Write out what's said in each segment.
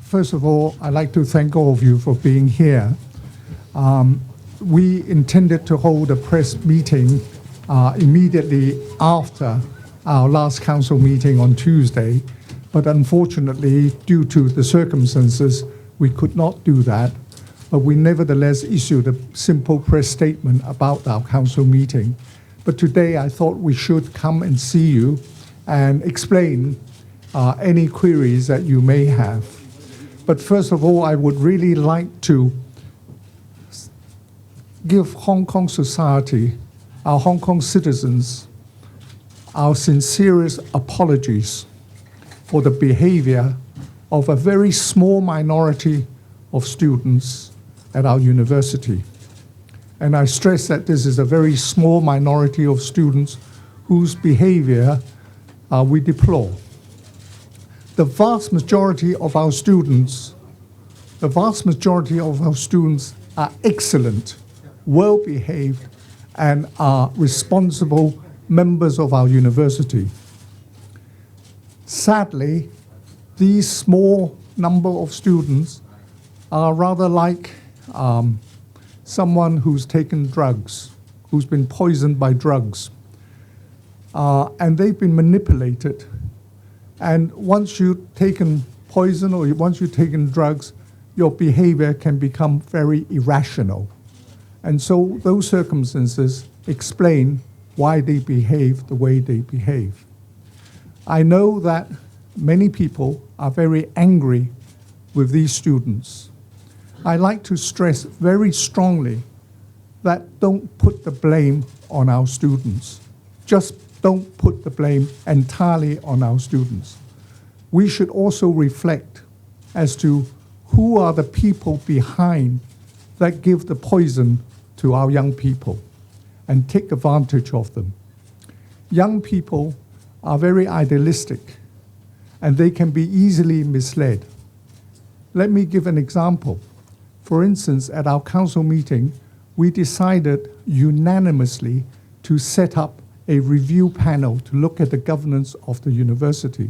First of all, I'd like to thank all of you for being here. We intended to hold a press meeting immediately after our last council meeting on Tuesday, but unfortunately, due to the circumstances, we could not do that. But we nevertheless issued a simple press statement about our council meeting. But today I thought we should come and see you and explain any queries that you may have. But first of all, I would really like to give Hong Kong society, our Hong Kong citizens, our sincerest apologies for the behavior of a very small minority of students at our university. And I stress that this is a very small minority of students whose behavior we deplore. The vast majority of our students are excellent, well-behaved, and are responsible members of our university. Sadly, these small number of students are rather like someone who's taken drugs, who's been poisoned by drugs, and they've been manipulated. And once you've taken poison or once you've taken drugs, your behavior can become very irrational. And so those circumstances explain why they behave the way they behave. I know that many people are very angry with these students. I like to stress very strongly that don't put the blame on our students. Just don't put the blame entirely on our students. We should also reflect as to who are the people behind that give the poison to our young people and take advantage of them. Young people are very idealistic and they can be easily misled. Let me give an example. For instance, at our council meeting, we decided unanimously to set up a review panel to look at the governance of the university.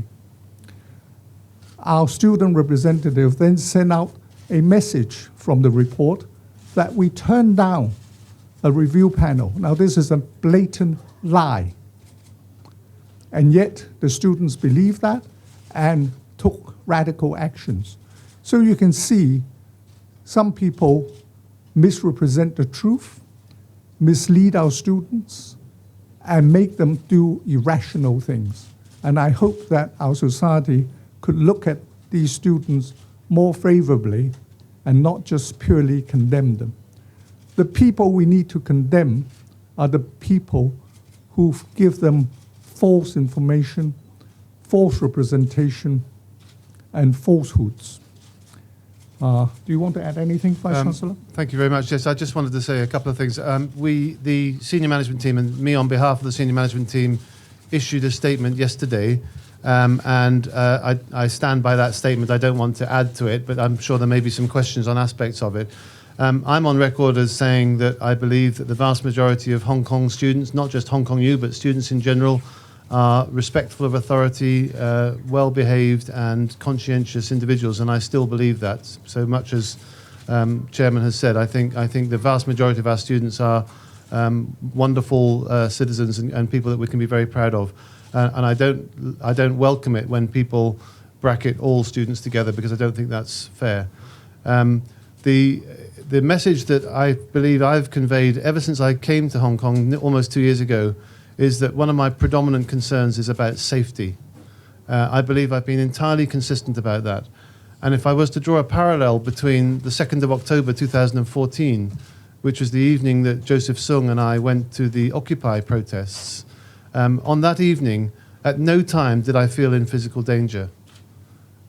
Our student representative then sent out a message from the report that we turned down a review panel. Now, this is a blatant lie. And yet, the students believed that and took radical actions. So you can see some people misrepresent the truth, mislead our students, and make them do irrational things. And I hope that our society could look at these students more favorably and not just purely condemn them. The people we need to condemn are the people who give them false information, false representation, and falsehoods. Do you want to add anything, Vice Chancellor? Thank you very much. Yes, I just wanted to say a couple of things. We, the senior management team, and me on behalf of the senior management team, issued a statement yesterday, and I stand by that statement. I don't want to add to it, but I'm sure there may be some questions on aspects of it. I'm on record as saying that I believe that the vast majority of Hong Kong students, not just Hong Kong U, but students in general, are respectful of authority, well-behaved and conscientious individuals, and I still believe that. So much as Chairman has said, I think the vast majority of our students are wonderful citizens and people that we can be very proud of. And I don't welcome it when people bracket all students together, because I don't think that's fair. The message that I believe I've conveyed ever since I came to Hong Kong almost 2 years ago is that one of my predominant concerns is about safety. I believe I've been entirely consistent about that. And if I was to draw a parallel between the 2nd of October 2014, which was the evening that Joseph Sung and I went to the Occupy protests, on that evening, at no time did I feel in physical danger.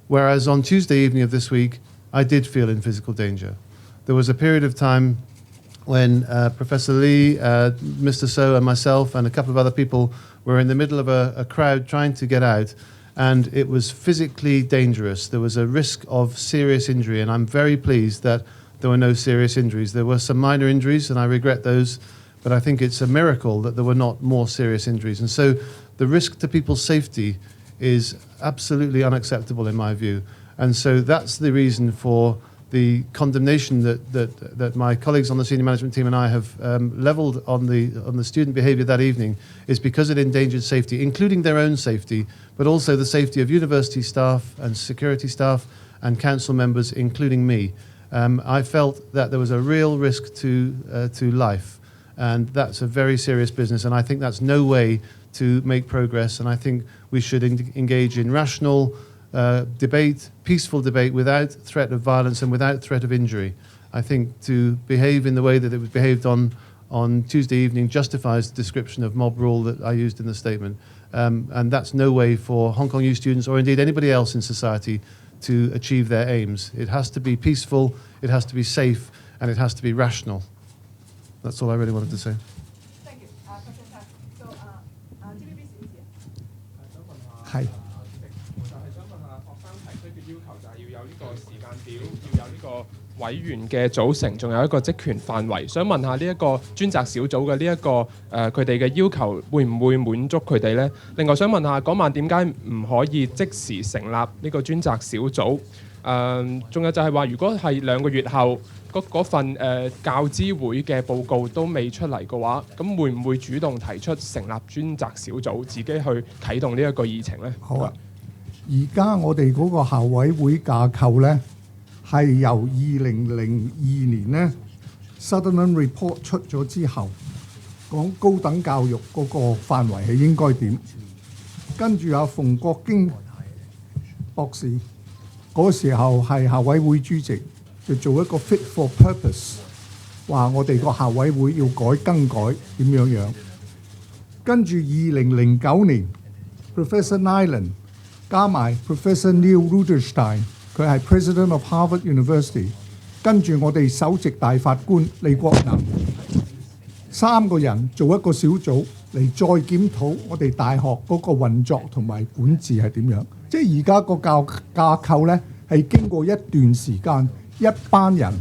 Whereas on Tuesday evening of this week, I did feel in physical danger. There was a period of time when Professor Lee, Mr. So and myself and a couple of other people were in the middle of a crowd trying to get out, and it was physically dangerous. There was a risk of serious injury, and I'm very pleased that there were no serious injuries. There were some minor injuries, and I regret those, but I think it's a miracle that there were not more serious injuries. And so the risk to people's safety is absolutely unacceptable in my view. And so that's the reason for the condemnation that my colleagues on the senior management team and I have levelled on the student behaviour that evening, is because it endangered safety, including their own safety, but also the safety of university staff and security staff and council members, including me. I felt that there was a real risk to life, and that's a very serious business, and I think that's no way to make progress, and I think we should engage in rational debate, peaceful debate, without threat of violence and without threat of injury. I think to behave in the way that it was behaved on Tuesday evening justifies the description of mob rule that I used in the statement. And that's no way for Hong Kong U students, or indeed anybody else in society, to achieve their aims. It has to be peaceful, it has to be safe, and it has to be rational. That's all I really wanted to say. Thank you. So, TVB 小姐。係。委員嘅組成，仲有一個職權範圍，想問下呢一個專責小組嘅呢一個佢哋嘅要求會唔會滿足佢哋呢？另外想問下嗰晚點解唔可以即時成立呢個專責小組？仲有就係話，如果係2個月後嗰份教資會嘅報告都未出嚟嘅話，咁會唔會主動提出成立專責小組，自己去啟動呢一個議程呢？好啊！而家我哋嗰個校委會架構呢，係由2002年呢 Sutherland Report 出咗之後，講高等教育嗰個範圍係應該點，跟住阿馮國經博士嗰時候係校委會主席，就做一個 fit for purpose， 話我哋個校委會要更改點樣。跟住2009年 Professor Nyland 加埋 Professor Neil Ruderstein， 佢係 President of Harvard University， 跟住我哋首席大法官李國能，3個人做一個小組嚟再檢討我哋大學嗰個運作同埋管治係點樣。即係而家個架構呢，係經過一段時間，一班人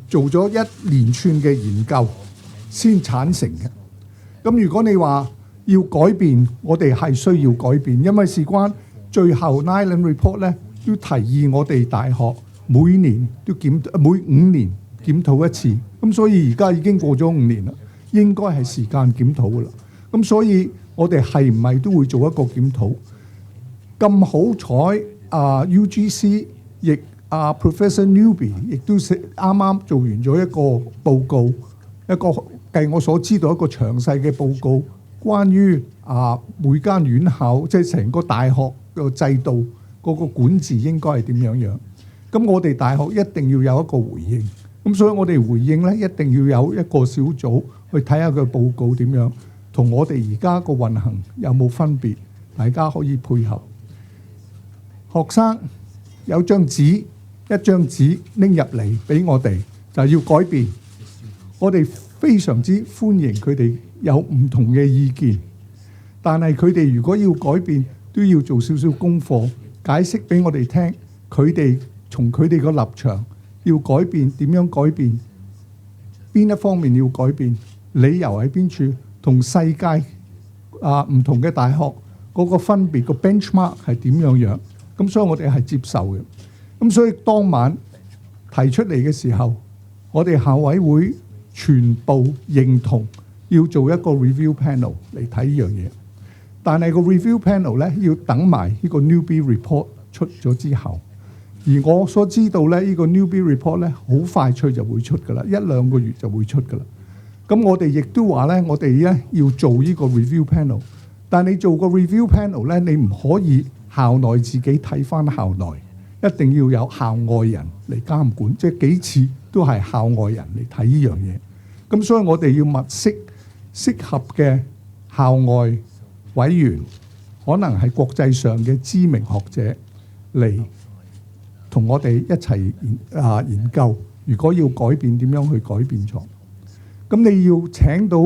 做咗一連串嘅研究先產成嘅。咁如果你話要改變，我哋係需要改變，因為事關最後 Nyland Report 呢都提議我哋大學每5年檢討一次。咁所以而家已經過咗5年啦，應該係時間檢討㗎啦。咁所以我哋係唔係都會做一個檢討？咁好彩UGC 亦Professor Newby 亦都啱啱做完咗一個報告，一個計我所知道一個詳細嘅報告，關於每間院校即係成個大學個制度嗰個管治應該係點樣。咁我哋大學一定要有一個回應。咁所以我哋回應呢，一定要有一個小組去睇下佢報告點樣，同我哋而家個運行有冇分別，大家可以配合。學生有一張紙拎入嚟俾我哋，就係要改變。我哋非常之歡迎佢哋有唔同嘅意見，但係佢哋如果要改變，都要做少少功課，解釋俾我哋聽。佢哋從佢哋個立場要改變，點樣改變？邊一方面要改變？理由喺邊處？同世界唔同嘅大學嗰個分別個 benchmark 係點樣？咁所以我哋係接受嘅。咁所以當晚提出嚟嘅時候，我哋校委會全部認同要做一個 review panel 嚟睇呢樣嘢。但係個 review panel 咧要等埋呢個 Newby report 出咗之後，而我所知道咧呢個 Newby report 咧好快脆就會出㗎啦，1-2個月就會出㗎啦。咁我哋亦都話咧，我哋咧要做呢個 review panel， 但你做個 review panel 咧，你唔可以校內自己睇翻校內，一定要有校外人嚟監管，即係幾次都係校外人嚟睇呢樣嘢。咁所以我哋要物色適合嘅校外委員，可能係國際上嘅知名學者嚟同我哋一齊研究，如果要改變點樣去改變錯。咁你要請到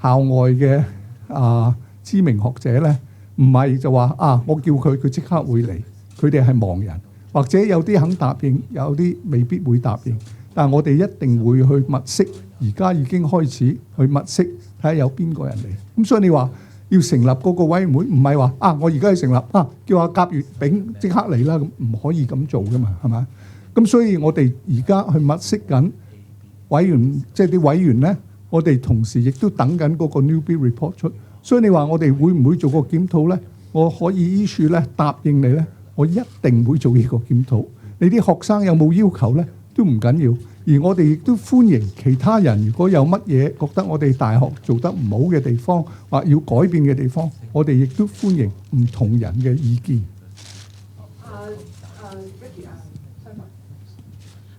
校外嘅知名學者呢，唔係就話我叫佢即刻會嚟，佢哋係盲人，或者有啲肯答應，有啲未必會答應。但係我哋一定會去物色，而家已經開始去物色，睇下有邊個人嚟。咁所以你話要成立嗰個委員會，唔係話我而家去成立叫阿甲乙丙即刻嚟啦，咁唔可以咁做噶嘛，係咪？咁所以我哋而家去物色緊委員，即係啲委員咧，我哋同時亦都等緊嗰個 newbie report 出。所以你話我哋會唔會做個檢討咧？我可以依處咧答應你咧，我一定會做呢個檢討。你啲學生有冇要求咧，都唔緊要。而我哋亦都歡迎其他人，如果有乜嘢覺得我哋大學做得唔好嘅地方，或要改變嘅地方，我哋亦都歡迎唔同人嘅意見。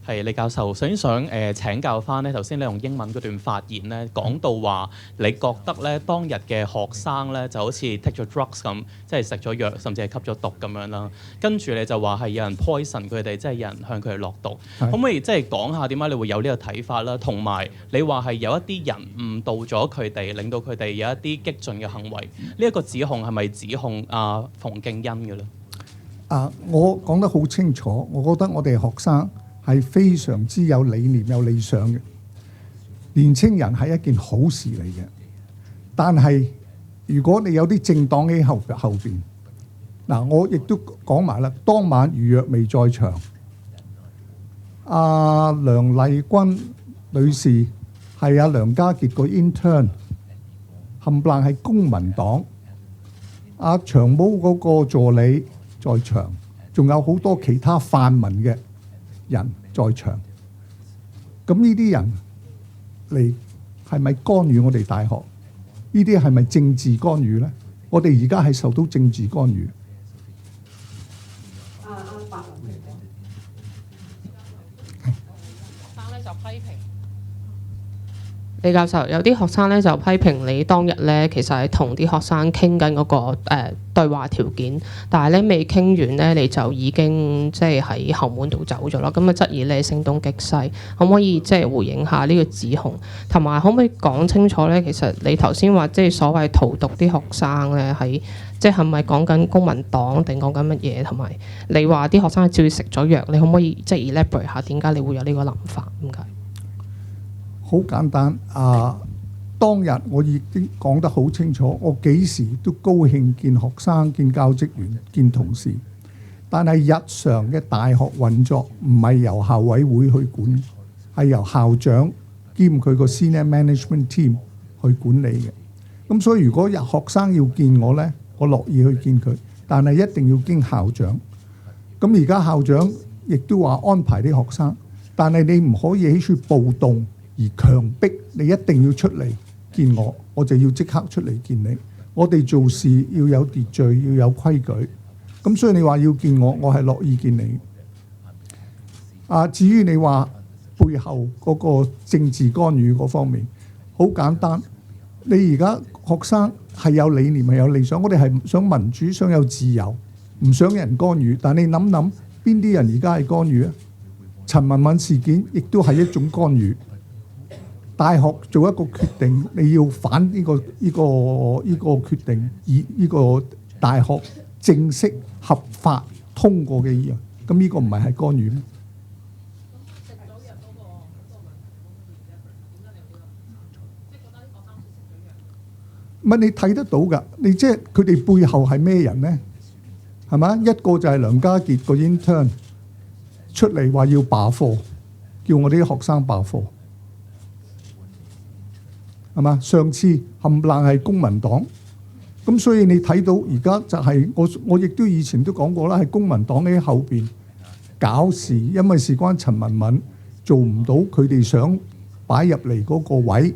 係李教授，首先想請教翻咧，頭先你用英文嗰段發言咧，講到話你覺得咧當日嘅學生咧就好似 take 咗 drugs 咁，即係食咗藥，甚至係吸咗毒咁樣啦。跟住你就話係有人 poison 佢哋，即係有人向佢哋落毒。可唔可以即係講下點解你會有呢個睇法啦？同埋你話係有一啲人誤導咗佢哋，令到佢哋有一啲激進嘅行為。呢一個指控係咪指控馮敬恩嘅咧？我講得好清楚，我覺得我哋學生係非常之有理念、有理想嘅年青人係一件好事嚟嘅。但係如果你有啲政黨喺後邊，我亦都講埋啦。當晚余若薇在場，梁麗君女士係梁家傑個 intern， 冚唪唥係公民黨。長毛嗰個助理在場，仲有好多其他泛民嘅人在場，咁呢啲人嚟係咪干預我哋大學？呢啲係咪政治干預呢？我哋而家係受到政治干預。學生咧就批評李教授，有啲學生咧就批評你當日咧其實係同啲學生傾緊嗰個對話條件，但係咧未傾完咧你就已經即係喺後門度走咗啦。咁啊質疑你聲東擊西，可唔可以即係回應下呢個指控？同埋可唔可以講清楚咧？其實你頭先話即係所謂荼毒啲學生咧，喺即係咪講緊公民黨定講緊乜嘢？同埋你話啲學生照食咗藥，你可唔可以即係 elaborate 下點解你會有呢個諗法？唔該。好簡單當日我已經講得好清楚，我幾時都高興見學生、見教職員、見同事。但係日常嘅大學運作唔係由校委會去管，係由校長兼佢個 senior management team 去管理嘅。咁所以如果有學生要見我呢，我樂意去見佢，但係一定要經校長。咁而家校長亦都話安排啲學生，但係你唔可以喺處暴動而強迫你一定要出嚟見我，我就要即刻出嚟見你。我哋做事要有秩序，要有規矩。咁所以你話要見我，我係樂意見你。至於你話背後嗰個政治干預嗰方面，好簡單。你而家學生係有理念，係有理想，我哋係想民主，想有自由，唔想有人干預。但你諗諗，邊啲人而家係干預啊？陳文敏事件亦都係一種干預。大學做一個決定，你要反呢個決定，以呢個大學正式合法通過嘅嘢，咁呢個唔係干預咩？乜你睇得到㗎？你即係佢哋背後係咩人呢？係嘛？一個就係梁家傑個 intern 出嚟話要罷課，叫我哋啲學生罷課。係嘛？上次冚唪唥係公民黨，咁所以你睇到而家就係我亦都以前都講過啦，係公民黨喺後邊搞事，因為事關陳文敏做唔到佢哋想擺入嚟嗰個位。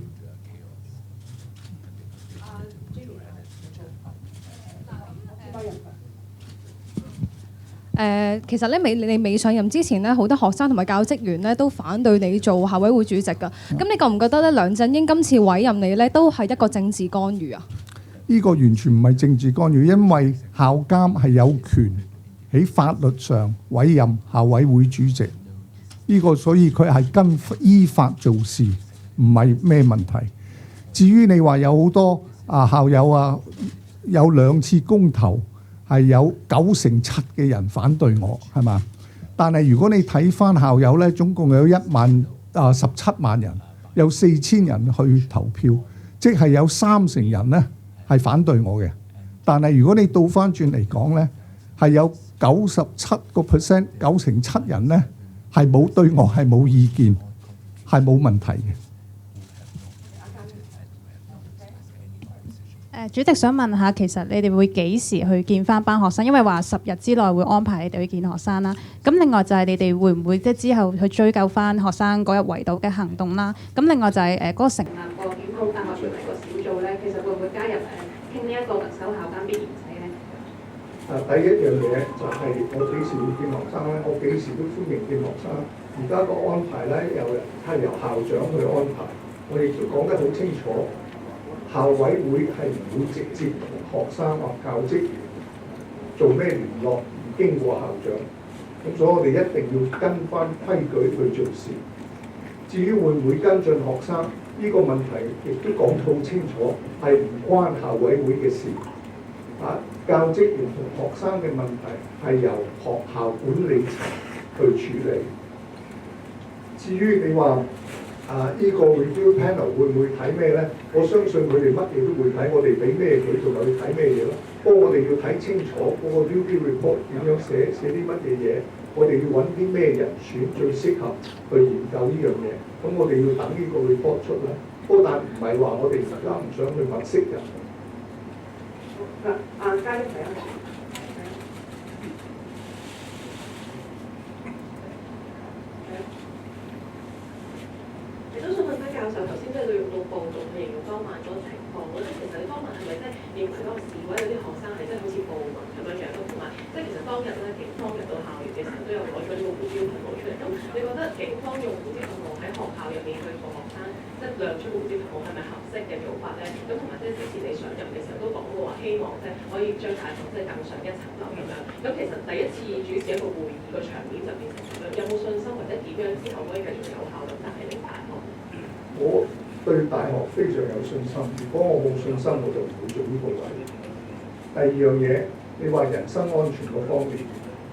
其實咧，你未上任之前咧，好多學生同埋教職員咧都反對你做校委會主席㗎。咁你覺唔覺得咧，梁振英今次委任你咧，都係一個政治干預啊？呢個完全唔係政治干預，因為校監係有權喺法律上委任校委會主席。呢個所以佢係依法做事，唔係咩問題。至於你話有好多校友有2次公投，係有97%嘅人反對我，係嘛？但係如果你睇翻校友呢，總共有17萬人，有4000人去投票，即係有30%人呢係反對我嘅。但係如果你倒翻轉嚟講咧，係有97%、97%人咧係冇對我係冇意見，係冇問題嘅。主席想問下，其實你哋會幾時去見翻班學生？因為話10日之內會安排你哋去見學生啦。咁另外就係你哋會唔會即係之後去追究翻學生嗰日圍堵嘅行動啦？咁另外就係嗰個成立個檢討大學專題個小組咧，其實會唔會加入傾呢一個特首校監必然制咧？第一樣嘢就係我幾時會見學生咧？我幾時都歡迎見學生。而家個安排咧係由校長去安排，我亦都講得好清楚。校委會係唔會直接同學生或教職員做咩聯絡，而經過校長。咁所以我哋一定要跟翻規矩去做事。至於會唔會跟進學生呢個問題，亦都講得好清楚，係唔關校委會嘅事。教職員同學生嘅問題係由學校管理層去處理。至於你話呢個 review panel 會唔會睇咩咧？我相信佢哋乜嘢都會睇，我哋俾咩佢仲有去睇咩嘢咯。不過我哋要睇清楚嗰個 review report 點樣寫啲乜嘢嘢，我哋要揾啲咩人選最適合去研究呢樣嘢。咁我哋要等呢個 report 出啦。不過但唔係話我哋而家唔想去物色人。嘉欣睇下。都想問翻教授，頭先即係你用到暴動去形容當晚嗰個情況，我覺得其實你當晚係咪即係認為嗰個示威有啲學生係真係好似暴民咁樣樣咯？同埋即係其實當日咧，警方入到校園嘅時候都有攞咗呢個呼籲噴霧出嚟。咁你覺得警方用呼籲噴霧喺學校入面去同學生即係亮出呼籲噴霧係咪合適嘅做法咧？咁同埋即係之前你上任嘅時候都講過話，希望即係可以將大學即係更上一層樓咁樣。咁其實第一次主持一個會議個場面就變成咁樣，有冇信心或者點樣之後可以繼續有效咁帶領大學？我對大學非常有信心。如果我冇信心，我就唔會做呢個位。第二樣嘢，你話人身安全嗰方面，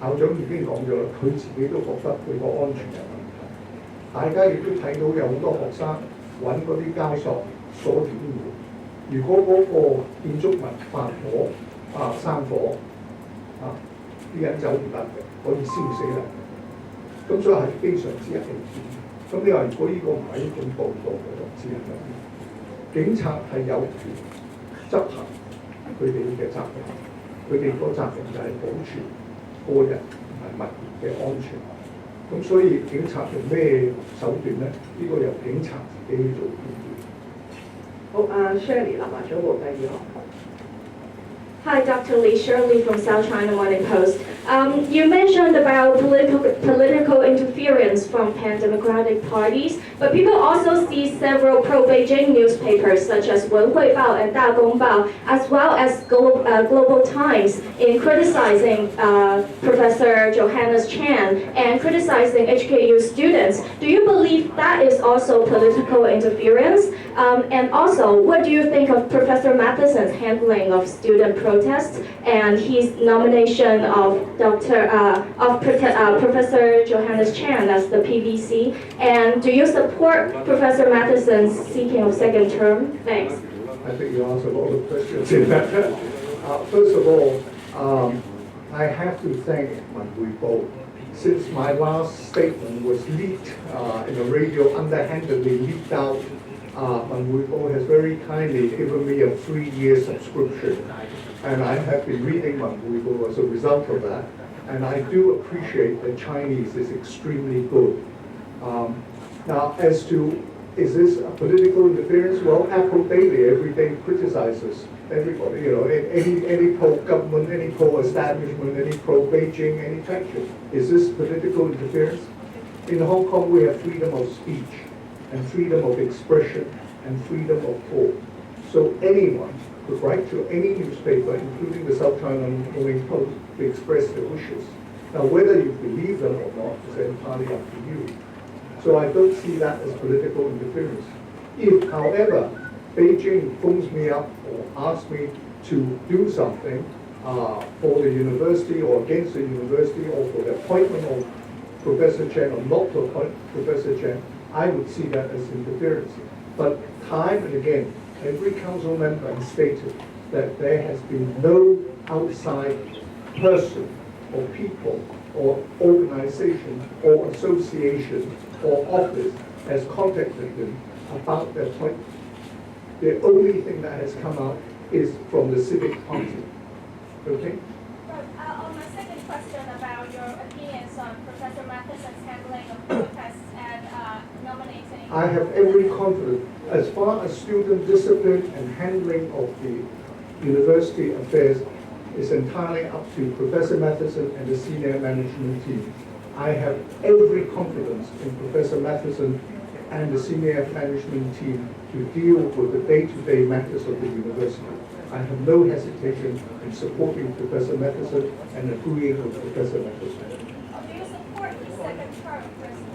校長已經講咗啦，佢自己都覺得佢個安全有問題。大家亦都睇到有好多學生揾嗰啲膠索鎖住啲門。如果嗰個建築物發火生火啲人走唔得嘅，可以燒死人。咁所以係非常之危險。咁你話如果呢個唔係一種暴動，我就唔知係乜嘢。警察係有權執行佢哋嘅責任，佢哋個責任就係保存個人同埋物業嘅安全。咁所以警察用咩手段咧？呢個由警察自己去做判斷。好，Shirley 立華早報第二行。Hi, Dr. Lee, Shirley from South China Morning Post. You mentioned about political interference from pan-democratic parties, but people also see several pro-Beijing newspapers such as 文汇报 and 大公报, as well as Global Times, in criticizing Professor Johannes Chan and criticizing HKU students. Do you believe that is also political interference? And also, what do you think of Professor Matheson's handling of student protests and his nomination of Professor Johannes Chan as the PVC? And do you support Professor Matheson's seeking of second term? Thanks. I think you answered all the questions in that. First of all, I have to thank Wen Huibo. Since my last statement was leaked in the radio, underhandedly leaked out, Wen Huibo has very kindly given me a 3-year subscription. And I have been reading Wen Huibo as a result of that. And I do appreciate that Chinese is extremely good. Now, as to, is this a political interference? Well, Apple Daily every day criticizes everybody, you know, any pro-government, any pro-establishment, any pro-Beijing, any faction. Is this political interference? In Hong Kong, we have freedom of speech and freedom of expression and freedom of thought. So anyone could write to any newspaper, including the South China Morning Post, to express their wishes. Now, whether you believe them or not is entirely up to you. So I don't see that as political interference. If, however, Beijing phones me up or asks me to do something for the university or against the university or for the appointment of Professor Chen or not to appoint Professor Chen, I would see that as interference. But time and again, every council member has stated that there has been no outside person or people or organization or association or office has contacted them about their point. The only thing that has come out is from the civic party. Okay? On my second question about your opinions on Professor Matheson's handling of protests and nominating. I have every confidence. As far as student discipline and handling of the university affairs is entirely up to Professor Matheson and the senior management team. I have every confidence in Professor Matheson and the senior management team to deal with the day-to-day matters of the university. I have no hesitation in supporting Professor Matheson and agreeing with Professor Matheson. Do you support his second term, President?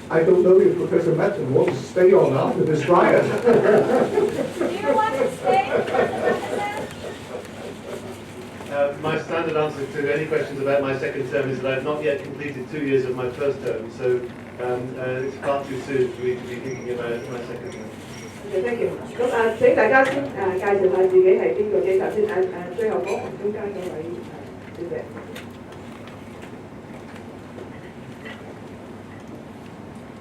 I don't know if Professor Matheson wants to stay on after this riot. Do you want to stay, Professor Matheson? My standard answer to any questions about my second term is that I've not yet completed 2 years of my first term, so it's far too soon for me to be thinking about my second term. Okay, thank you. 咁請大家先介紹下自己係邊個機構先最後講中間嗰位小姐。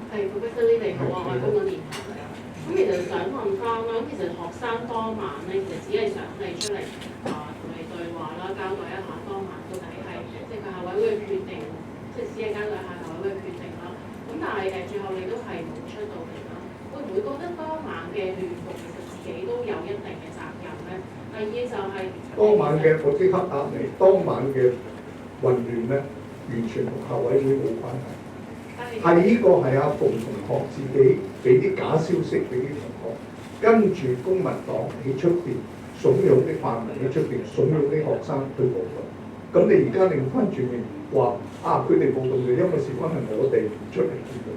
係 Professor Lee 你好啊，我係香港電台㗎。咁其實想問翻啦，咁其實學生當晚咧，其實只係想你出嚟同你對話啦，交代一下當晚到底係即係佢校委會嘅決定，即係只係交代一下校委會嘅決定啦。咁但係最後你都係冇出到嚟啦。會唔會覺得當晚嘅亂局其實自己都有一定嘅責任咧？第二就係當晚嘅我即刻答你，當晚嘅混亂咧，完全同校委會冇關係。係呢個係阿馮同學自己俾啲假消息俾啲同學，跟住公民黨喺出邊慫恿啲泛民喺出邊慫恿啲學生去暴動。咁你而家擰翻轉面話佢哋暴動就因為事關係我哋唔出嚟見佢。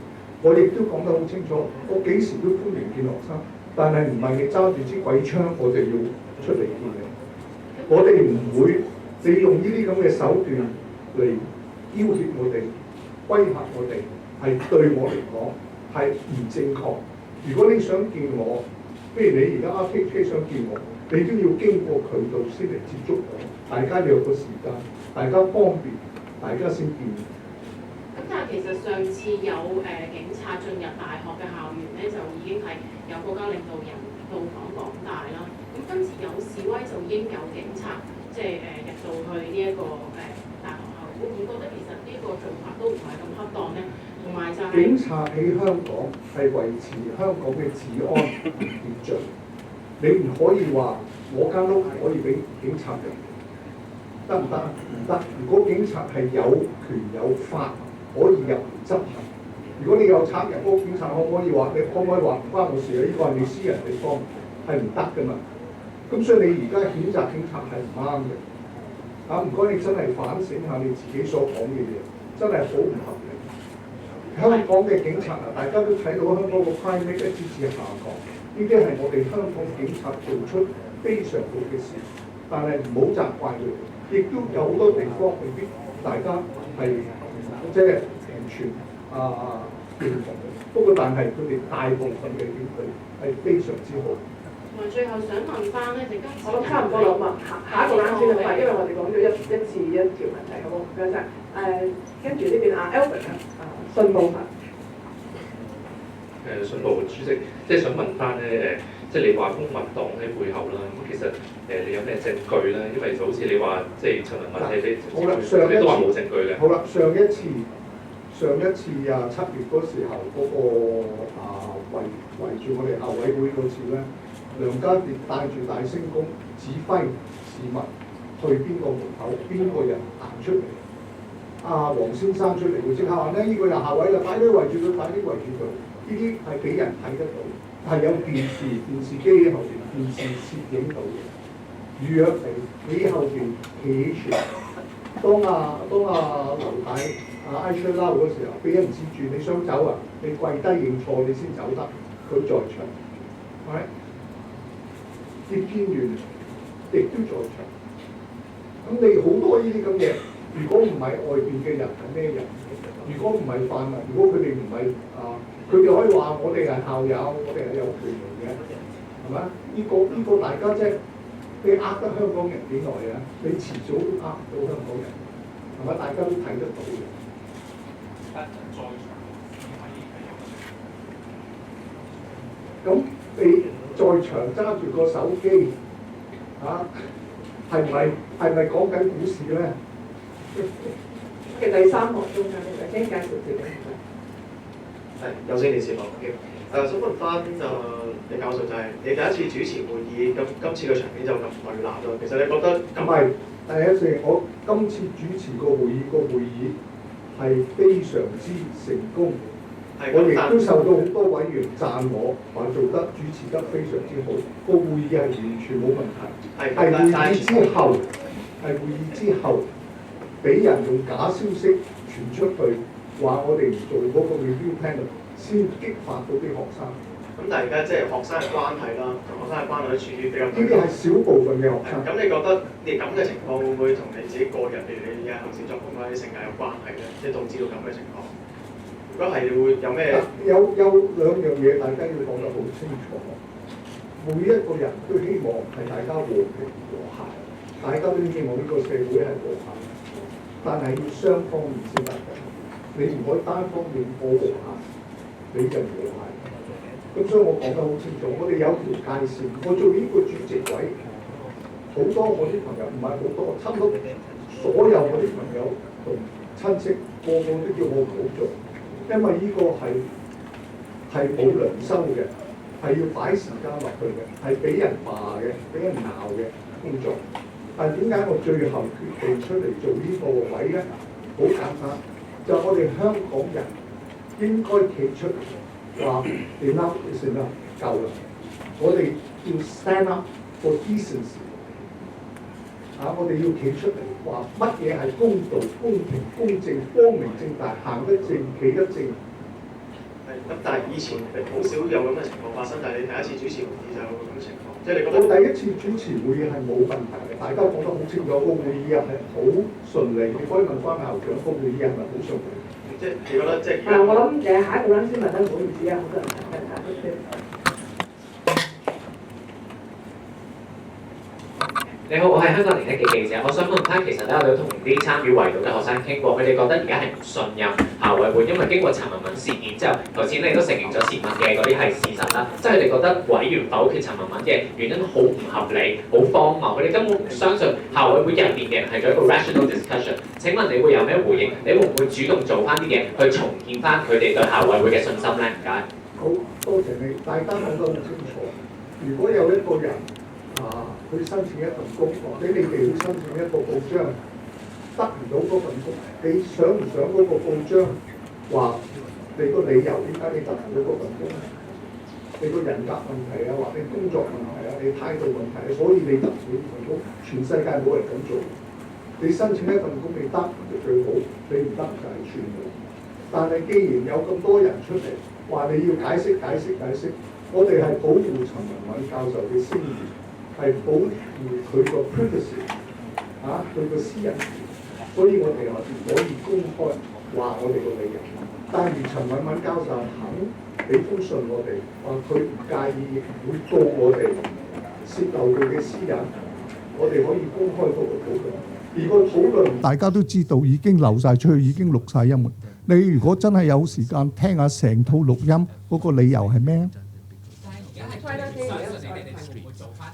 我亦都講得好清楚，我幾時都歡迎見學生，但係唔係你揸住支鬼槍我哋要出嚟見你。我哋唔會利用呢啲咁嘅手段嚟要挾我哋、威嚇我哋。係對我嚟講係唔正確。如果你想見我，譬如你而家RTK想見我，你都要經過渠道先嚟接觸我，大家有個時間，大家方便，大家先見。咁但係其實上次有警察進入大學嘅校園咧，就已經係有國家領導人到訪港大啦。咁今次有示威就應有警察即係入到去呢一個大學校，會唔會覺得其實呢個做法都唔係咁恰當咧？警察喺香港係維持香港嘅治安秩序，你唔可以話我間屋可以俾警察入，得唔得？唔得。如果警察係有權有法可以入嚟執行，如果你有賊入屋，警察可唔可以話你可唔可以話唔關我事啊？呢個係你私人地方，係唔得噶嘛。咁所以你而家譴責警察係唔啱嘅。唔該，你真係反省下你自己所講嘅嘢，真係好唔合理。香港嘅警察大家都睇到香港個 crime rate 一次下降，呢啲係我哋香港警察做出非常好嘅事，但係唔好責怪佢哋，亦都有好多地方未必大家係即係完全認同嘅。不過但係佢哋大部分嘅警隊係非常之好。同埋最後想問翻咧，就今次我差唔多諗啊，下一個單先啦，因為我哋講咗一次一條問題，好唔好？唔該晒。跟住呢邊Albert信報法。信報主席，即係想問翻咧即係你話公民黨喺背後啦，咁其實你有咩證據咧？因為就好似你話即係陳文敏你都話冇證據嘅。好啦，上一次7月嗰時候嗰個圍住我哋校委會嗰次咧，梁家傑帶住大聲公指揮市民去邊個門口，邊個人行出嚟。黃先生出嚟會即刻話咧，呢個就校委啦，快啲圍住佢，快啲圍住佢。呢啲係俾人睇得到，係有電視機喺後邊，電視攝影到嘅。預約你喺後邊企住。當劉太I should know 嗰時候，俾人指住你想走啊，你跪低認錯你先走得，佢在場，係葉建源亦都在場。咁你好多呢啲咁嘅，如果唔係外邊嘅人係咩人？如果唔係泛民，如果佢哋唔係佢哋可以話我哋係校友，我哋係有權利嘅。係嘛？呢個大家即係你呃得香港人幾耐啊？你遲早都呃唔到香港人，係嘛？大家都睇得到嘅。咁你在場揸住個手機嚇，係咪講緊股市咧？嘅第三項中間咧，請介紹自己。係有線電視網嘅。想問翻李教授就係、你第一次主持會議，咁今次嘅場面就咁對立咯。其實你覺得唔係第一次，我今次主持個會議係非常之成功。我亦都受到好多委員讚我，話做得主持得非常之好，個會議係完全冇問題。係會議之後，俾人用假消息傳出去，話我哋唔做嗰個 review panel， 先激發到啲學生。咁但係而家即係學生嘅關係啦，同學生嘅關係都處於比較。呢啲係少部分嘅學生。咁你覺得你咁嘅情況會唔會同你自己個人，譬如你而家行事作風或者性格有關係咧？即係導致到咁嘅情況？如果係會有咩？有兩樣嘢大家要講得好清楚。每一個人都希望係大家和平和諧，大家都希望呢個社會係和諧，但係要雙方面先得嘅。你唔可以單方面我和諧，你就唔和諧。咁所以我講得好清楚，我哋有條界線。我做呢個主席位，好多我啲朋友唔係好多，差唔多所有我啲朋友同親戚個個都叫我唔好做。因為呢個係冇良心嘅，係要擺時間落去嘅，係俾人罵嘅、俾人鬧嘅工作。但係點解我最後決定出嚟做呢個位咧？好簡單，就係我哋香港人應該企出嚟話 enough is enough， 夠啦！我哋要 stand up for decency。我哋要企出嚟話乜嘢係公道、公平、公正、光明正大，行得正、企得正。咁但係以前好少有咁嘅情況發生，但係你第一次主持會議就有咁嘅情況，即係你覺得？我第一次主持會議係冇問題嘅，大家講得好清楚，個會議係好順利。你可以問翻校長，個會議係咪好順利？即係你覺得即係？我諗下一個人先問得唔好意思啊，好多人問下。你好，我係香港01嘅記者。我想問翻，其實咧，我哋同啲參與圍堵嘅學生傾過，佢哋覺得而家係唔信任校委會，因為經過陳文敏事件之後，頭先你都承認咗前文嘅嗰啲係事實啦，即係佢哋覺得委員否決陳文敏嘅原因好唔合理、好荒謬，佢哋根本唔相信校委會入邊嘅人係做一個 rational discussion。請問你會有咩回應？你會唔會主動做翻啲嘢去重建翻佢哋對校委會嘅信心咧？唔該。好多謝你，大家講得好清楚。如果有一個人去申請一份工，或者你哋去申請一個報章，得唔到嗰份工，你想唔想嗰個報章話你個理由點解你得唔到嗰份工？你個人格問題啊，或者工作問題啊，你態度問題啊，所以你得唔到呢份工。全世界冇人咁做。你申請一份工，你得就最好，你唔得就係算啦。但係既然有咁多人出嚟話你要解釋，我哋係保護陳文敏教授嘅聲譽。係保護佢個 privacy， 佢個私人權，所以我哋係唔可以公開話我哋個理由。但係陳文敏教授肯俾封信我哋，話佢唔介意會告我哋泄漏佢嘅私隱，我哋可以公開嗰個討論。而個討論大家都知道已經流晒出去，已經錄晒音。你如果真係有時間聽下成套錄音，嗰個理由係咩？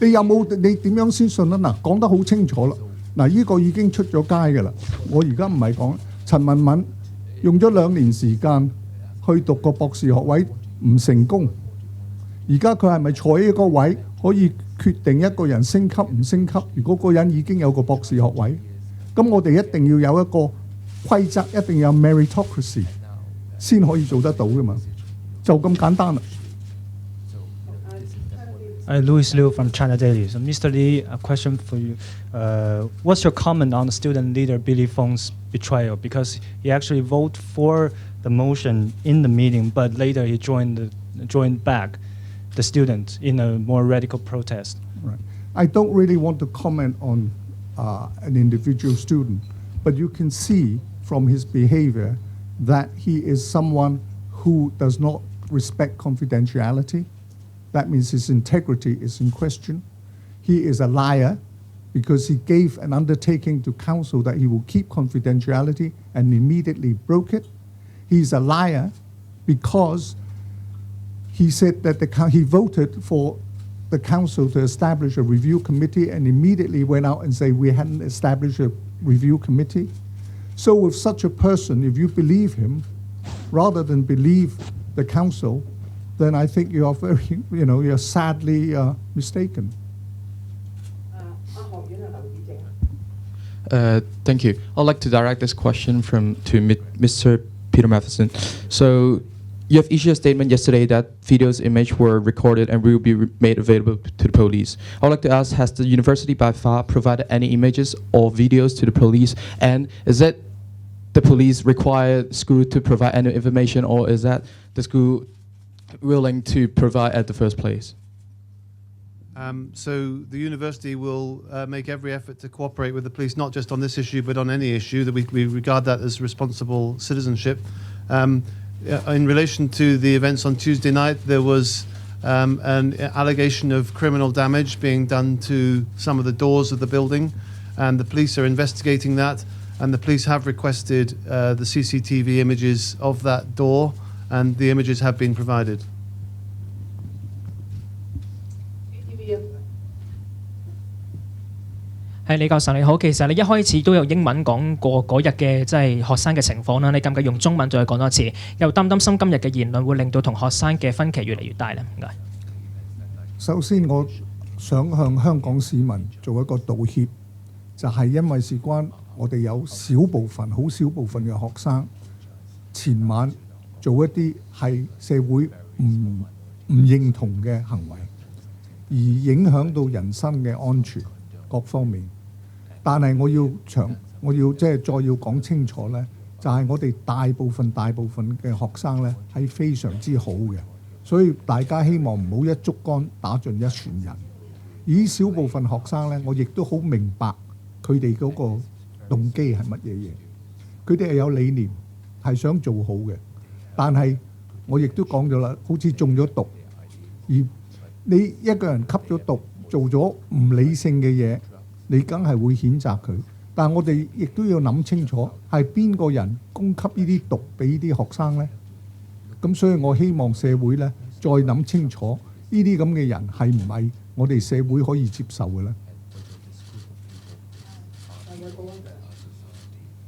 你有冇？你點樣先信啊？嗱，講得好清楚啦。嗱，呢個已經出咗街㗎啦。我而家唔係講陳文敏用咗2年時間去讀個博士學位唔成功，而家佢係咪坐喺個位可以決定一個人升級唔升級？如果個人已經有個博士學位，咁我哋一定要有一個規則，一定要有 meritocracy 先可以做得到㗎嘛。就咁簡單啦。Louis Liu from China Daily. So, Mr. Lee, a question for you. What's your comment on the student leader Billy Feng's betrayal? Because he actually voted for the motion in the meeting, but later he joined back the students in a more radical protest. Right. I don't really want to comment on an individual student, but you can see from his behavior that he is someone who does not respect confidentiality. that means his integrity is in question. He is a liar because he gave an undertaking to council that he will keep confidentiality and immediately broke it. He's a liar because he said that he voted for the council to establish a review committee and immediately went out and said we hadn't established a review committee. So with such a person, if you believe him, rather than believe the council, then I think you are very, you're sadly mistaken. Thank you. I'd like to direct this question to Mr. Peter Matheson. So you have issued a statement yesterday that videos image were recorded and will be made available to the police. I would like to ask, has the university by far provided any images or videos to the police? And is that the police require school to provide any information, or is that the school willing to provide at the first place? So the university will make every effort to cooperate with the police, not just on this issue, but on any issue, that we regard that as responsible citizenship. In relation to the events on Tuesday night, there was an allegation of criminal damage being done to some of the doors of the building, and the police are investigating that, and the police have requested the CCTV images of that door, and the images have been provided.李教授你好，其實你一開始都有英文講過嗰日嘅即係學生嘅情況啦，你敢唔敢用中文再講多次？又擔唔擔心今日嘅言論會令到同學生嘅分歧越嚟越大咧？唔該。首先，我想向香港市民做一個道歉，就係因為事關我哋有少部分、好少部分嘅學生前晚做一啲係社會唔認同嘅行為，而影響到人身嘅安全各方面。但係我要即係再要講清楚咧，就係我哋大部分嘅學生咧係非常之好嘅，所以大家希望唔好一竹竿打盡一船人。而少部分學生咧，我亦都好明白佢哋嗰個動機係乜嘢嘢，佢哋係有理念，係想做好嘅。但係我亦都講咗啦，好似中咗毒，而你一個人吸咗毒，做咗唔理性嘅嘢。你梗係會譴責佢，但係我哋亦都要諗清楚係邊個人供給呢啲毒俾呢啲學生呢？咁所以我希望社會呢再諗清楚呢啲咁嘅人係唔係我哋社會可以接受嘅呢？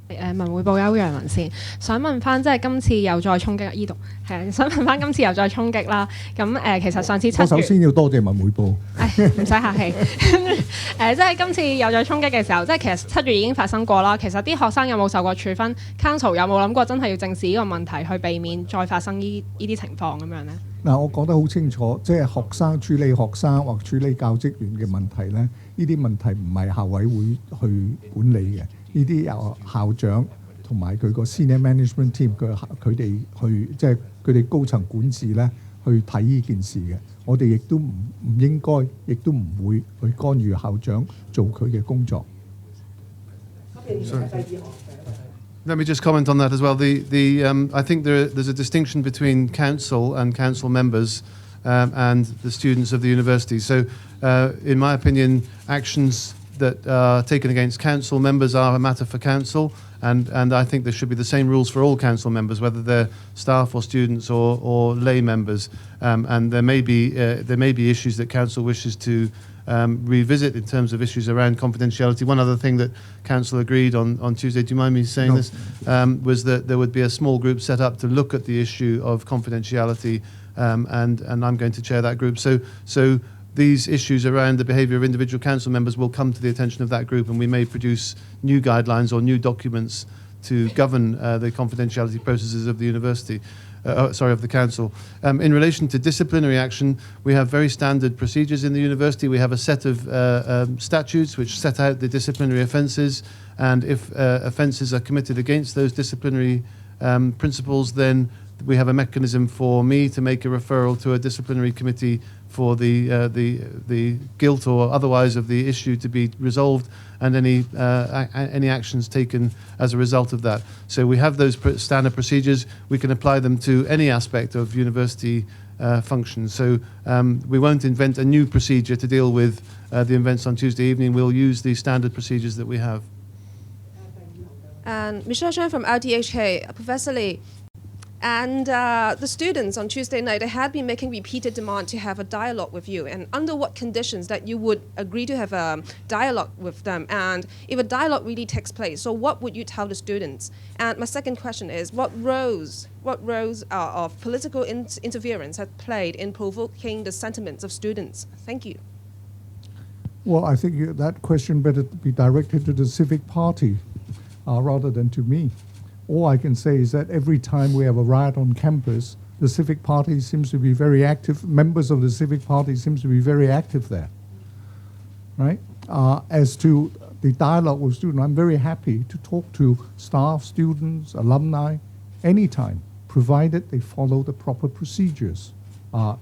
文匯報有楊文先，想問翻即係今次又再衝擊呢度，係想問翻今次又再衝擊啦。咁其實上次7月，我首先要多謝文匯報。唔使客氣。即係今次又再衝擊嘅時候，即係其實7月已經發生過啦。其實啲學生有冇受過處分 ？Council 有冇諗過真係要正視呢個問題，去避免再發生呢啲情況咁樣呢？嗱，我講得好清楚，即係學生處理學生或處理教職員嘅問題呢，呢啲問題唔係校委會去管理嘅。呢啲由校長同埋佢個 senior management team 佢哋去即係佢哋高層管治咧去睇呢件事嘅。我哋亦都唔應該，亦都唔會去干預校長做佢嘅工作。Let me just comment on that as well. I think there's a distinction between council and council members and the students of the university. So, in my opinion, actions that are taken against council members are a matter for council, and I think there should be the same rules for all council members, whether they're staff or students or lay members. And there may be issues that council wishes to revisit in terms of issues around confidentiality. One other thing that council agreed on Tuesday, do you mind me saying this, was that there would be a small group set up to look at the issue of confidentiality, and I'm going to chair that group. So these issues around the behaviour of individual council members will come to the attention of that group, and we may produce new guidelines or new documents to govern the confidentiality processes of the university, of the council. In relation to disciplinary action, we have very standard procedures in the university. We have a set of statutes which set out the disciplinary offences, and if offences are committed against those disciplinary principles, then we have a mechanism for me to make a referral to a disciplinary committee for the guilt or otherwise of the issue to be resolved, and any actions taken as a result of that. So we have those standard procedures. We can apply them to any aspect of university functions. So we won't invent a new procedure to deal with the events on Tuesday evening. We'll use the standard procedures that we have. And Michelle Chan from RTHK, Professor Lee, and the students on Tuesday night, they had been making repeated demand to have a dialogue with you, and under what conditions that you would agree to have a dialogue with them, and if a dialogue really takes place, so what would you tell the students? And my second question is, what roles of political interference have played in provoking the sentiments of students? Thank you. Well, I think that question better be directed to the civic party rather than to me. All I can say is that every time we have a riot on campus, the civic party seems to be very active. Members of the civic party seems to be very active there, right? As to the dialogue with students, I'm very happy to talk to staff, students, alumni, anytime, provided they follow the proper procedures.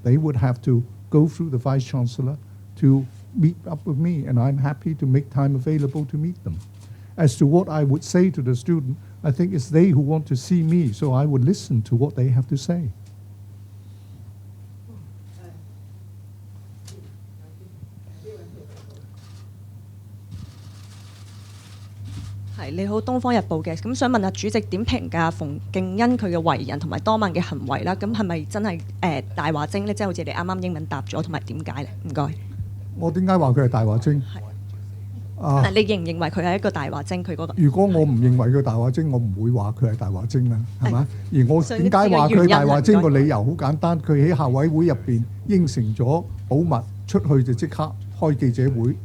They would have to go through the Vice Chancellor to meet up with me, and I'm happy to make time available to meet them. As to what I would say to the student, I think it's they who want to see me, so I would listen to what they have to say. 係你好，《東方日報》嘅，咁想問下主席點評價馮敬恩佢嘅為人同埋當晚嘅行為啦？咁係咪真係大話精咧？即係好似你啱啱英文答咗，同埋點解咧？唔該。我點解話佢係大話精？你認唔認為佢係一個大話精？佢嗰個如果我唔認為佢大話精，我唔會話佢係大話精啦，係嘛？而我點解話佢大話精個理由好簡單，佢喺校委會入邊應承咗保密，出去就即刻開記者會，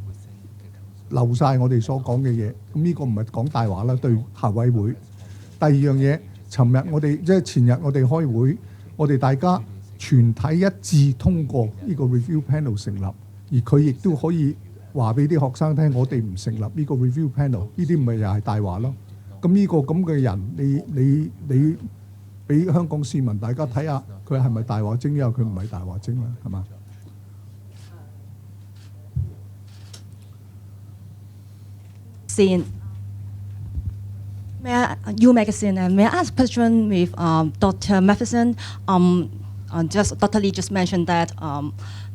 漏晒我哋所講嘅嘢。咁呢個唔係講大話啦，對校委會。第二樣嘢，尋日我哋即係前日我哋開會，我哋大家全體一致通過呢個 review panel 成立，而佢亦都可以話俾啲學生聽，我哋唔成立呢個 review panel， 呢啲咪又係大話咯。咁呢個咁嘅人，你俾香港市民大家睇下，佢係咪大話精，因為佢唔係大話精啦，係嘛？Scene. You magazine, and may I ask a question with Dr. Matheson? Just Dr. Lee just mentioned that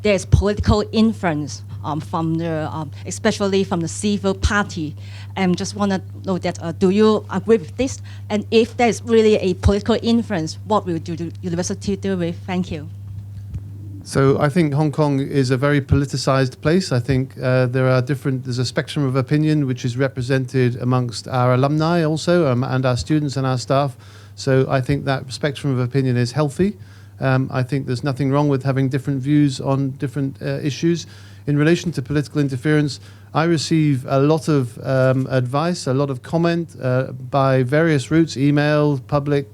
there is political influence from the, especially from the civil party, and just want to know that do you agree with this? And if there is really a political influence, what will the university do with? Thank you. So I think Hong Kong is a very politicized place. I think there's a spectrum of opinion which is represented amongst our alumni also and our students and our staff. So I think that spectrum of opinion is healthy. I think there's nothing wrong with having different views on different issues. In relation to political interference, I receive a lot of advice, a lot of comment by various routes, email, public,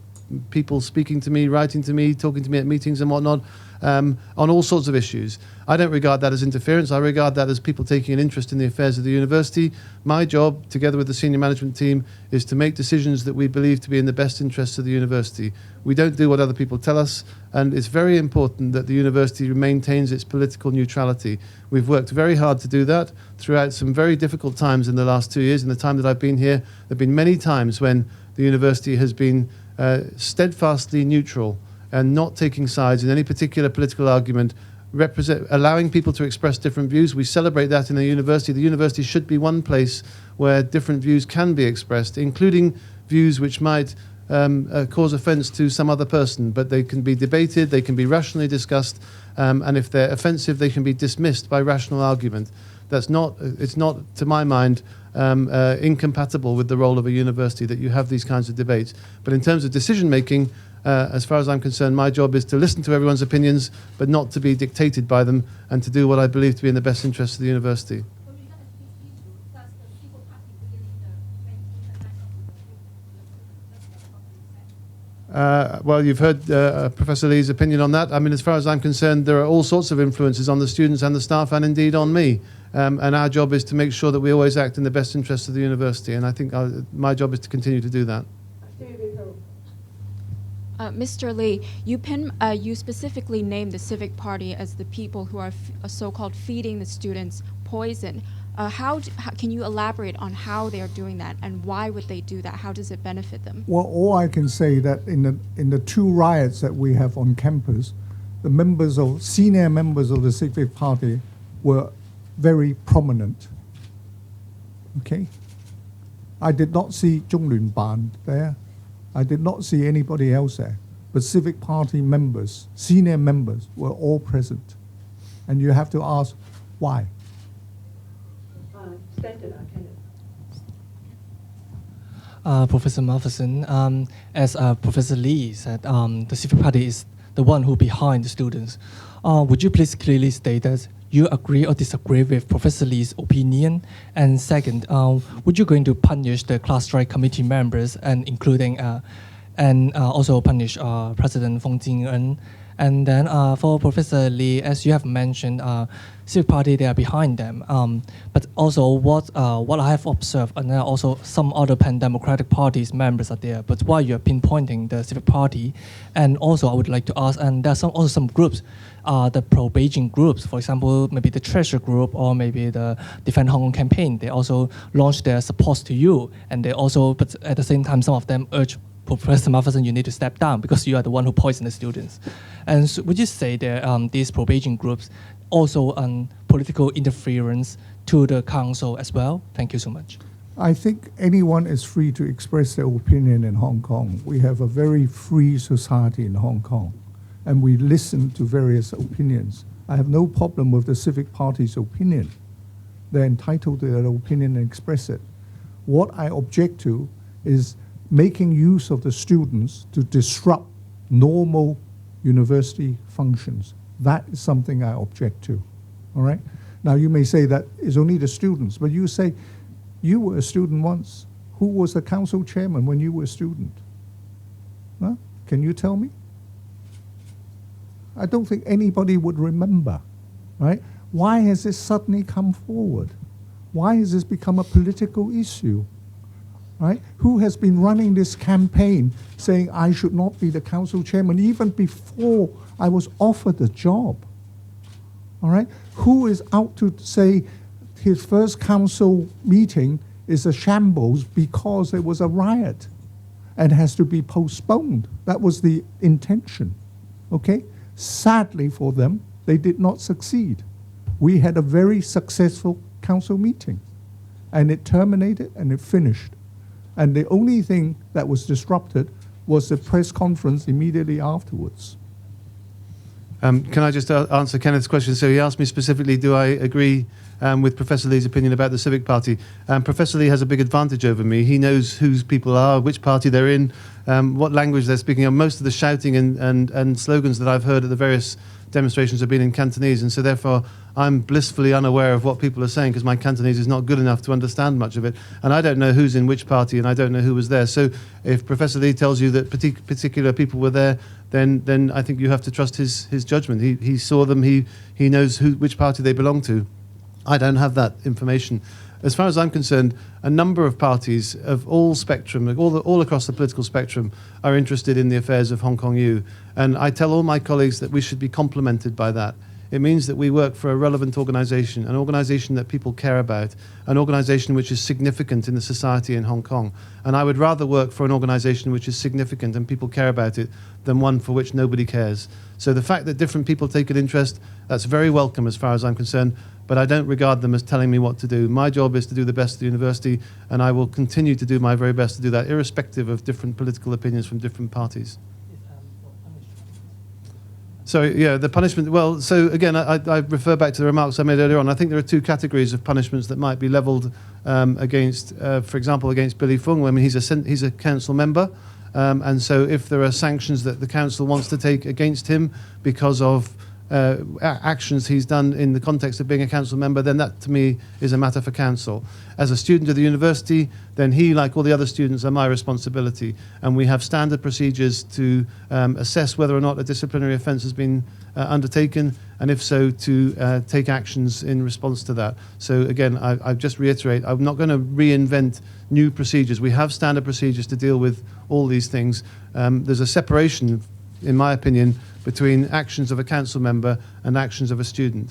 people speaking to me, writing to me, talking to me at meetings and whatnot. On all sorts of issues. I don't regard that as interference. I regard that as people taking an interest in the affairs of the university. My job, together with the senior management team, is to make decisions that we believe to be in the best interests of the university. We don't do what other people tell us, and it's very important that the university maintains its political neutrality. We've worked very hard to do that throughout some very difficult times in the last 2 years. In the time that I've been here, there have been many times when the university has been steadfastly neutral and not taking sides in any particular political argument, allowing people to express different views. We celebrate that in the university. The university should be one place where different views can be expressed, including views which might cause offence to some other person, but they can be debated, they can be rationally discussed, and if they're offensive, they can be dismissed by rational argument. It's not, to my mind, incompatible with the role of a university that you have these kinds of debates. But in terms of decision making, as far as I'm concerned, my job is to listen to everyone's opinions, but not to be dictated by them, and to do what I believe to be in the best interest of the university. Well, you've heard Professor Lee's opinion on that. I mean, as far as I'm concerned, there are all sorts of influences on the students and the staff, and indeed on me. And our job is to make sure that we always act in the best interest of the university, and I think my job is to continue to do that. Mr. Lee, you specifically named the Civic Party as the people who are so-called feeding the students poison. How can you elaborate on how they are doing that and why would they do that? How does it benefit them? Well, all I can say that in the two riots that we have on campus, the senior members of the Civic Party were very prominent. Okay? I did not see Zhong Lun Ban there. I did not see anybody else there. But Civic Party members, senior members, were all present. And you have to ask why. Professor Ma斐son, as Professor Lee said, the Civic Party is the one who behind the students. Would you please clearly state that you agree or disagree with Professor Lee's opinion? And second, would you going to punish the class strike committee members and including and also punish President Feng Jing'en? And then for Professor Lee, as you have mentioned, Civic Party, they are behind them. But also what I have observed, and also some other pan-democratic parties members are there. But why you are pinpointing the Civic Party? And also I would like to ask, and there are also some groups, the pro-Beijing groups, for example, maybe the Treasure Group or maybe the Defend Hong Kong campaign, they also launched their support to you. And they also, but at the same time, some of them urge Professor Ma斐son, you need to step down because you are the one who poisoned the students. And so would you say that these pro-Beijing groups also political interference to the council as well? Thank you so much. I think anyone is free to express their opinion in Hong Kong. We have a very free society in Hong Kong, and we listen to various opinions. I have no problem with the Civic Party's opinion. They're entitled to their opinion and express it. What I object to is making use of the students to disrupt normal university functions. That is something I object to, all right? Now you may say that it's only the students, but you say, you were a student once. Who was the council chairman when you were a student? Huh? Can you tell me? I don't think anybody would remember, right? Why has this suddenly come forward? Why has this become a political issue? Right? Who has been running this campaign saying I should not be the council chairman even before I was offered the job? All right? Who is out to say his first council meeting is a shambles because there was a riot and has to be postponed? That was the intention. Okay? Sadly for them, they did not succeed. We had a very successful council meeting, and it terminated and it finished. And the only thing that was disrupted was the press conference immediately afterwards. Can I just answer Kenneth's question? So he asked me specifically, do I agree with Professor Lee's opinion about the Civic Party? Professor Lee has a big advantage over me. He knows whose people are, which party they're in, what language they're speaking. And most of the shouting and slogans that I've heard at the various demonstrations have been in Cantonese, and so therefore I'm blissfully unaware of what people are saying because my Cantonese is not good enough to understand much of it, and I don't know who's in which party, and I don't know who was there. So if Professor Lee tells you that particular people were there, then I think you have to trust his judgment. He saw them, he knows which party they belong to. I don't have that information. As far as I'm concerned, a number of parties of all spectrum, all across the political spectrum, are interested in the affairs of Hong Kong U. And I tell all my colleagues that we should be complemented by that. It means that we work for a relevant organisation, an organisation that people care about, an organisation which is significant in the society in Hong Kong. And I would rather work for an organisation which is significant and people care about it than one for which nobody cares. So the fact that different people take an interest, that's very welcome as far as I'm concerned, but I don't regard them as telling me what to do. My job is to do the best at the university, and I will continue to do my very best to do that, irrespective of different political opinions from different parties. So, yeah, the punishment, well, so again, I refer back to the remarks I made earlier on. I think there are two categories of punishments that might be levelled against, for example, against Billy Fung. I mean, he's a council member, and so if there are sanctions that the council wants to take against him because of actions he's done in the context of being a council member, then that to me is a matter for council. As a student of the university, then he, like all the other students, are my responsibility. And we have standard procedures to assess whether or not a disciplinary offence has been undertaken, and if so, to take actions in response to that. So again, I just reiterate, I'm not going to reinvent new procedures. We have standard procedures to deal with all these things. There's a separation, in my opinion, between actions of a council member and actions of a student.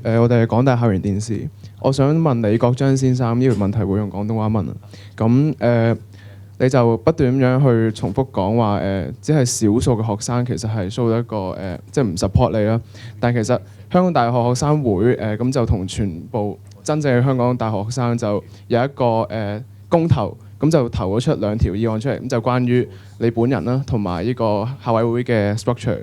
我哋係港大校園電視，我想問李國章先生呢條問題會用廣東話問啊。咁你就不斷咁樣去重複講話只係少數嘅學生其實係 show 到一個即係唔 support 你啦。但其實香港大學學生會咁就同全部真正嘅香港大學學生就有一個公投，咁就投咗出2條議案出嚟，咁就關於你本人啦，同埋呢個校委會嘅 structure，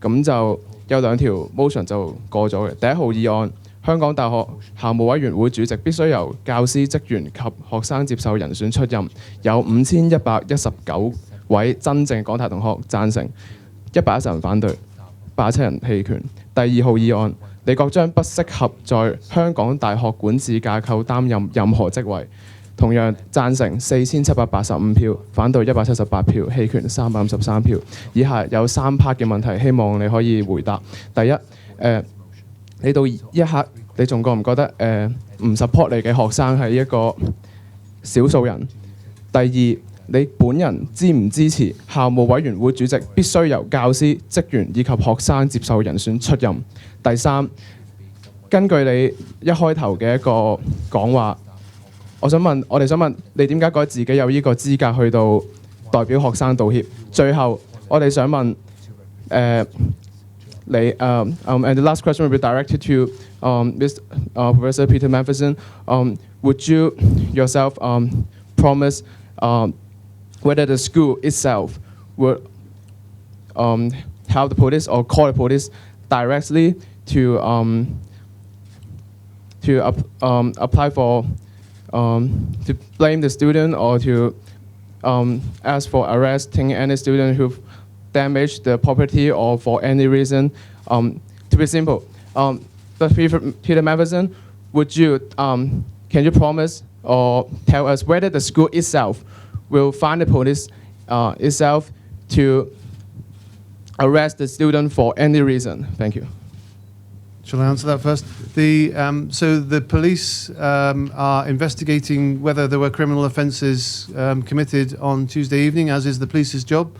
咁就有2條 motion 就過咗嘅。第1號議案，香港大學校務委員會主席必須由教師、職員及學生接受人選出任，有5119位真正港大同學贊成，110人反對，87人棄權。第2號議案，李國章不適合在香港大學管治架構擔任任何職位，同樣贊成4785票，反對178票，棄權353票。以下有3 part 嘅問題，希望你可以回答。第一，你到一刻你仲覺唔覺得唔 support 你嘅學生係一個少數人？第二，你本人支唔支持校務委員會主席必須由教師、職員以及學生接受人選出任？第三，根據你一開頭嘅一個講話，我哋想問你點解覺得自己有呢個資格去到代表學生道歉？最後，我哋想問and the last question will be directed to Professor Peter Matheson. Would you yourself promise whether the school itself would have the police or call the police directly to apply for to blame the student or to ask for arresting any student who damaged the property or for any reason? To be simple, but Peter Matheson, would you can you promise or tell us whether the school itself will find the police itself to arrest the student for any reason? Thank you. Shall I answer that first? So the police are investigating whether there were criminal offences committed on Tuesday evening, as is the police's job.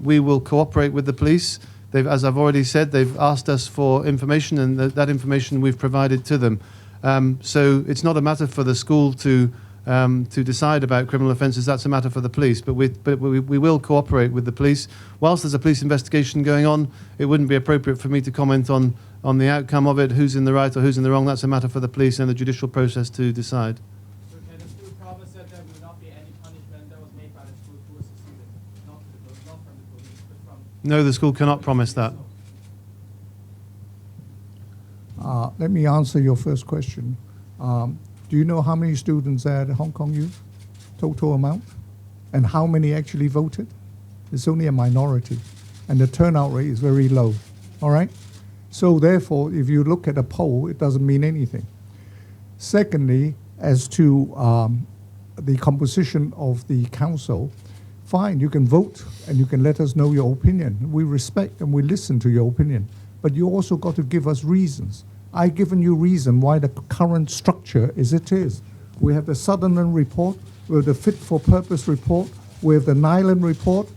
We will cooperate with the police. As I've already said, they've asked us for information, and that information we've provided to them. So it's not a matter for the school to decide about criminal offences. That's a matter for the police. But we will cooperate with the police. Whilst there's a police investigation going on, it wouldn't be appropriate for me to comment on the outcome of it, who's in the right or who's in the wrong. That's a matter for the police and the judicial process to decide. So can the school promise that there will not be any punishment that was made by the school towards the student, not from the police, but from... No, the school cannot promise that. Let me answer your first question. Do you know how many students are at Hong Kong U? Total amount? And how many actually voted? It's only a minority. And the turnout rate is very low. All right? So therefore, if you look at a poll, it doesn't mean anything. Secondly, as to the composition of the council, fine, you can vote and you can let us know your opinion. We respect and we listen to your opinion. But you also got to give us reasons. I've given you reason why the current structure is it is. We have the Sutherland report, we have the Fit for Purpose report, we have the Nyland report,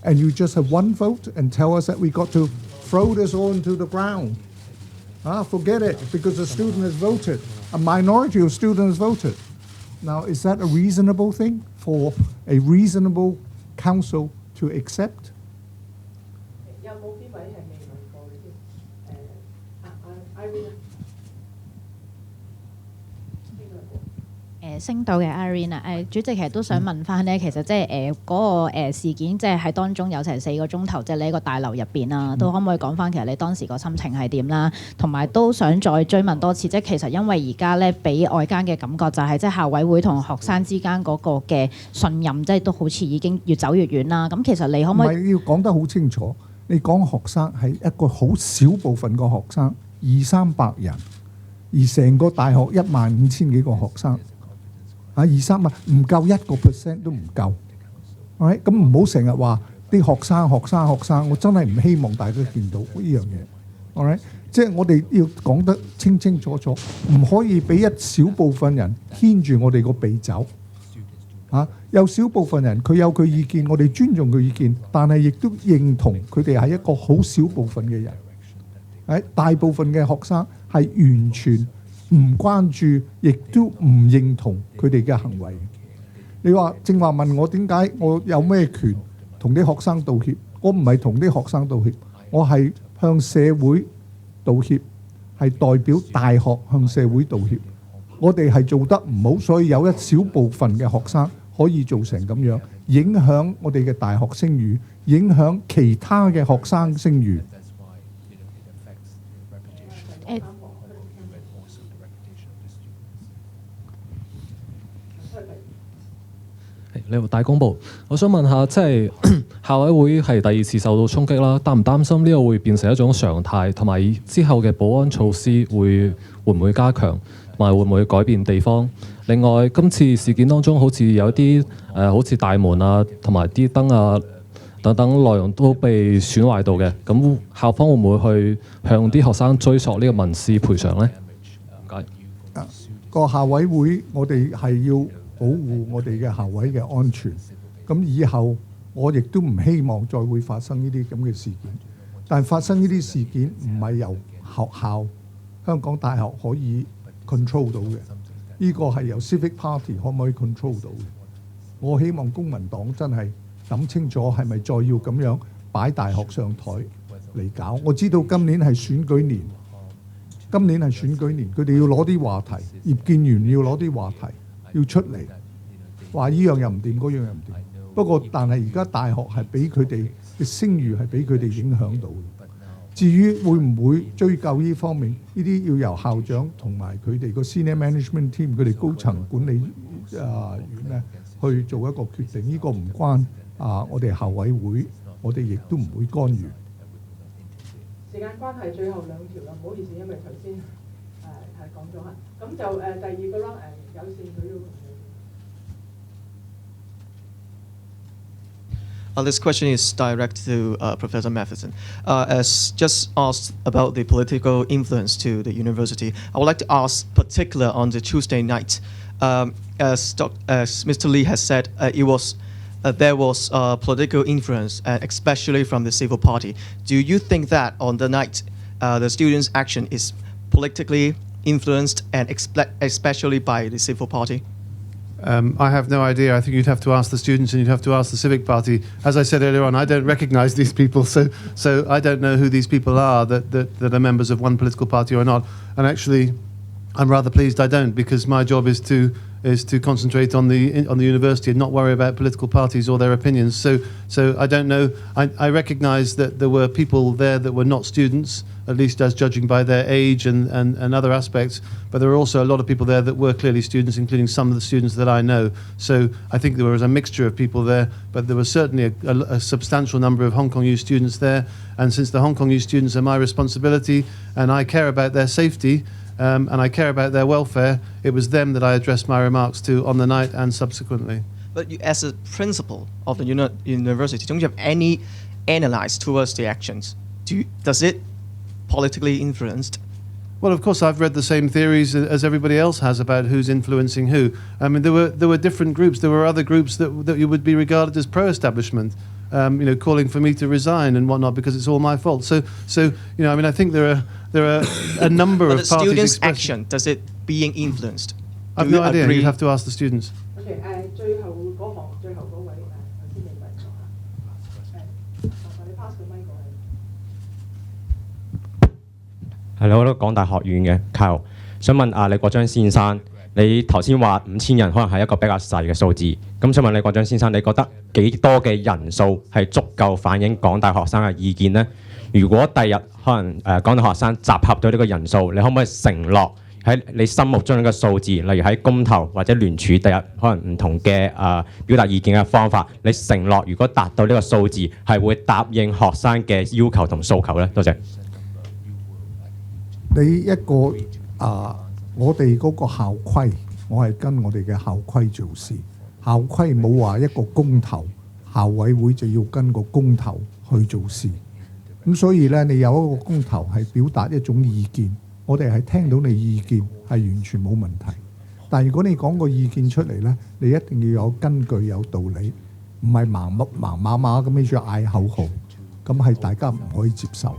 and you just have one vote and tell us that we got to throw this all into the ground. Forget it, because the student has voted. A minority of students voted. Now, is that a reasonable thing for a reasonable council to accept? 星島嘅 Irene 主席其實都想問翻咧，其實即係嗰個事件，即係喺當中有成4個鐘頭，即係你喺個大樓入邊啦，都可唔可以講翻其實你當時個心情係點啦？同埋都想再追問多次，即係其實因為而家咧俾外間嘅感覺就係即係校委會同學生之間嗰個嘅信任，即係都好似已經越走越遠啦。咁其實你可唔可以？唔係要講得好清楚，你講學生係一個好少部分個學生，200-300人。而成個大學15000幾個學生，2-3萬唔夠1% 都唔夠。咁唔好成日話啲學生，我真係唔希望大家見到呢樣嘢。即係我哋要講得清清楚楚，唔可以俾一小部分人牽住我哋個鼻走。有少部分人佢有佢意見，我哋尊重佢意見，但係亦都認同佢哋係一個好少部分嘅人。大部分嘅學生係完全唔關注，亦都唔認同佢哋嘅行為。你話正話問我點解我有咩權同啲學生道歉？我唔係同啲學生道歉，我係向社會道歉，係代表大學向社會道歉。我哋係做得唔好，所以有一小部分嘅學生可以做成咁樣，影響我哋嘅大學聲譽，影響其他嘅學生聲譽。你好，大公報，我想問下，即係校委會係第2次受到衝擊啦，擔唔擔心呢個會變成一種常態，同埋之後嘅保安措施會唔會加強，同埋會唔會改變地方？另外，今次事件當中好似有啲好似大門啊，同埋啲燈啊等等內容都被損壞到嘅，咁校方會唔會去向啲學生追索呢個民事賠償呢？唔該。個校委會，我哋係要保護我哋嘅校委嘅安全。咁以後我亦都唔希望再會發生呢啲咁嘅事件。但發生呢啲事件唔係由學校香港大學可以 control 到嘅，呢個係由 civic party 可唔可以 control 到嘅？我希望公民黨真係諗清楚係咪再要咁樣擺大學上台嚟搞。我知道今年係選舉年，佢哋要攞啲話題，葉建源要攞啲話題要出嚟，話呢樣又唔掂，嗰樣又唔掂。不過但係而家大學係俾佢哋嘅聲譽係俾佢哋影響到嘅。至於會唔會追究呢方面，呢啲要由校長同埋佢哋個 senior management team 佢哋高層管理員咧去做一個決定。呢個唔關我哋校委會，我哋亦都唔會干預。時間關係，最後2條啦，唔好意思，因為頭先係講咗嚇。咁就第2個 round 有線佢要。This question is direct to Professor Matheson. As just asked about the political influence to the university, I would like to ask particular on the Tuesday night. As Mr. Lee has said, there was political influence, especially from the civil party. Do you think that on the night the students' action is politically influenced and especially by the civil party? I have no idea. I think you'd have to ask the students and you'd have to ask the civic party. As I said earlier on, I don't recognise these people, so I don't know who these people are that are members of one political party or not. And actually, I'm rather pleased I don't, because my job is to concentrate on the university and not worry about political parties or their opinions. So I don't know. I recognise that there were people there that were not students, at least as judging by their age and other aspects. But there were also a lot of people there that were clearly students, including some of the students that I know. So I think there was a mixture of people there, but there was certainly a substantial number of Hong Kong U students there. And since the Hong Kong U students are my responsibility and I care about their safety, and I care about their welfare, it was them that I addressed my remarks to on the night and subsequently. But you, as a principal of the university, don't you have any analysis towards the actions? Does it politically influenced? Well, of course, I've read the same theories as everybody else has about who's influencing who. I mean, there were different groups. There were other groups that you would be regarded as pro-establishment, calling for me to resign and whatnot because it's all my fault. So I mean, I think there are a number of parties. But the students' action, does it being influenced? I've no idea. You have to ask the students. Okay, 最後嗰位頭先你問咗嚇，你 pass 個咪過嚟。係啦，我都港大學院嘅 Kyle， 想問李國章先生，你頭先話5000人可能係一個比較細嘅數字，咁想問李國章先生，你覺得幾多嘅人數係足夠反映港大學生嘅意見呢？如果第日可能港大學生集合到呢個人數，你可唔可以承諾喺你心目中呢個數字，例如喺公投或者聯署第日可能唔同嘅表達意見嘅方法，你承諾如果達到呢個數字係會答應學生嘅要求同訴求呢？多謝。你一個我哋嗰個校規，我係跟我哋嘅校規做事。校規冇話一個公投，校委會就要跟個公投去做事。咁所以呢，你有一個公投係表達一種意見，我哋係聽到你意見係完全冇問題。但如果你講個意見出嚟呢，你一定要有根據有道理，唔係盲馬馬咁樣去嗌口號，咁係大家唔可以接受。